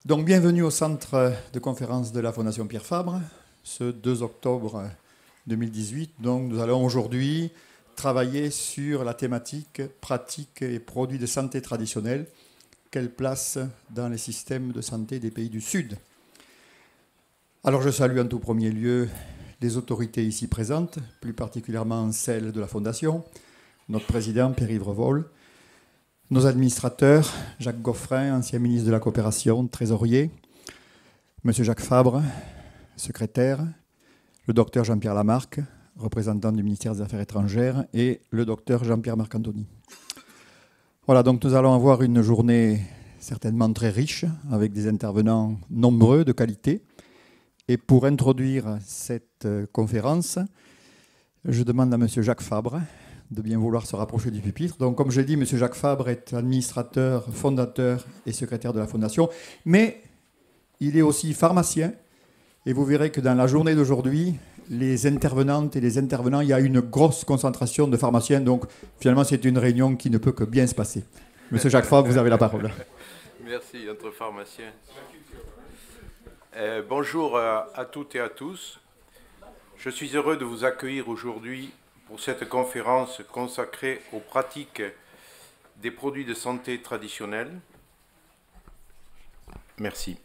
Donc, bienvenue au centre de conférence de la Fondation Pierre Fabre, ce 2 octobre 2018. Donc, nous allons aujourd'hui travailler sur la thématique pratiques et produits de santé traditionnels. Quelle place dans les systèmes de santé des pays du Sud? Alors, je salue en tout premier lieu les autorités ici présentes, plus particulièrement celles de la Fondation, notre président Pierre-Yves Revol, nos administrateurs, Jacques Goffrin, ancien ministre de la Coopération, trésorier, M. Jacques Fabre, secrétaire, le docteur Jean-Pierre Lamarque, représentant du ministère des Affaires étrangères, et le docteur Jean-Pierre Marcantoni. Voilà, donc nous allons avoir une journée certainement très riche, avec des intervenants nombreux, de qualité. Et pour introduire cette conférence, je demande à M. Jacques Fabre de bien vouloir se rapprocher du pupitre. Donc, comme je l'ai dit, M. Jacques Fabre est administrateur, fondateur et secrétaire de la Fondation, mais il est aussi pharmacien. Et vous verrez que dans la journée d'aujourd'hui, les intervenantes et les intervenants, il y a une grosse concentration de pharmaciens. Donc, finalement, c'est une réunion qui ne peut que bien se passer. M. Jacques Fabre, vous avez la parole. Merci, entre pharmaciens. Bonjour à toutes et à tous. Je suis heureux de vous accueillir aujourd'hui pour cette conférence consacrée aux pratiques des produits de santé traditionnels. Merci.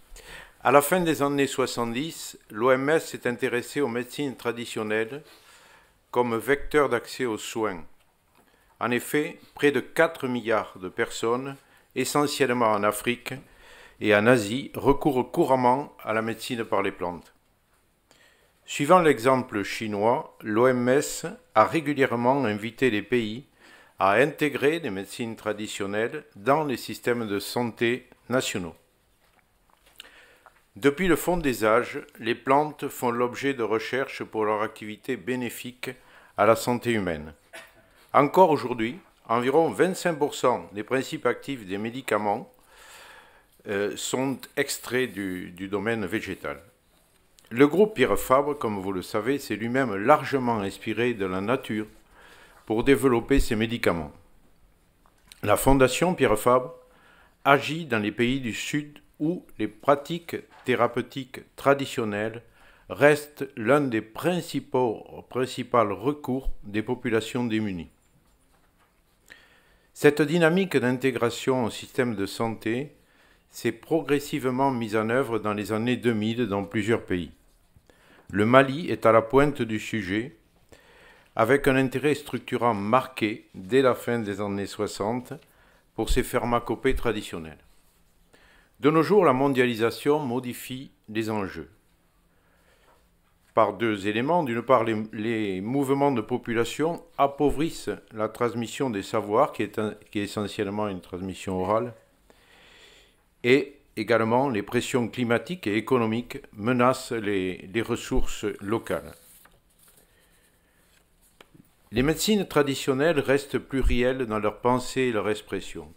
À la fin des années 70, l'OMS s'est intéressée aux médecines traditionnelles comme vecteur d'accès aux soins. En effet, près de 4 milliards de personnes, essentiellement en Afrique et en Asie, recourent couramment à la médecine par les plantes. Suivant l'exemple chinois, l'OMS a régulièrement invité les pays à intégrer les médecines traditionnelles dans les systèmes de santé nationaux. Depuis le fond des âges, les plantes font l'objet de recherches pour leur activité bénéfique à la santé humaine. Encore aujourd'hui, environ 25% des principes actifs des médicaments sont extraits du domaine végétal. Le groupe Pierre Fabre, comme vous le savez, s'est lui-même largement inspiré de la nature pour développer ses médicaments. La Fondation Pierre Fabre agit dans les pays du Sud où les pratiques thérapeutiques traditionnelles restent l'un des principaux recours des populations démunies. Cette dynamique d'intégration au système de santé s'est progressivement mise en œuvre dans les années 2000 dans plusieurs pays. Le Mali est à la pointe du sujet, avec un intérêt structurant marqué dès la fin des années 60 pour ses pharmacopées traditionnelles. De nos jours, la mondialisation modifie les enjeux par deux éléments. D'une part, les mouvements de population appauvrissent la transmission des savoirs, qui est essentiellement une transmission orale, et également les pressions climatiques et économiques menacent les ressources locales. Les médecines traditionnelles restent plurielles dans leur pensée et leur expression.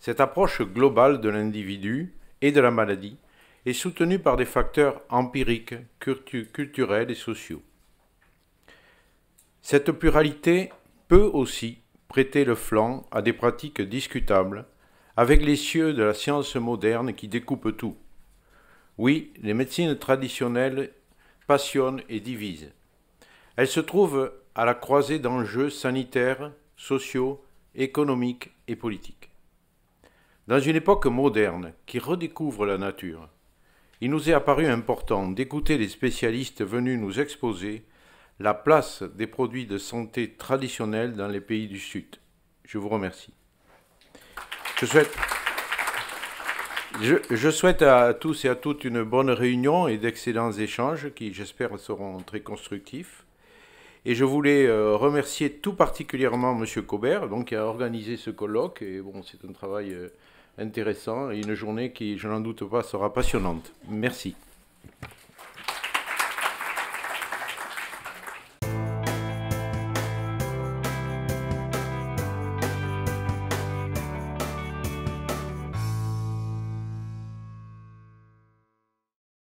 Cette approche globale de l'individu et de la maladie est soutenue par des facteurs empiriques, culturels et sociaux. Cette pluralité peut aussi prêter le flanc à des pratiques discutables, avec les cieux de la science moderne qui découpe tout. Oui, les médecines traditionnelles passionnent et divisent. Elles se trouvent à la croisée d'enjeux sanitaires, sociaux, économiques et politiques. Dans une époque moderne qui redécouvre la nature, il nous est apparu important d'écouter les spécialistes venus nous exposer la place des produits de santé traditionnels dans les pays du Sud. Je vous remercie. Je souhaite à tous et à toutes une bonne réunion et d'excellents échanges qui, j'espère, seront très constructifs. Et je voulais remercier tout particulièrement M. Cobert, donc, qui a organisé ce colloque. Et bon, c'est un travail intéressant et une journée qui, je n'en doute pas, sera passionnante. Merci.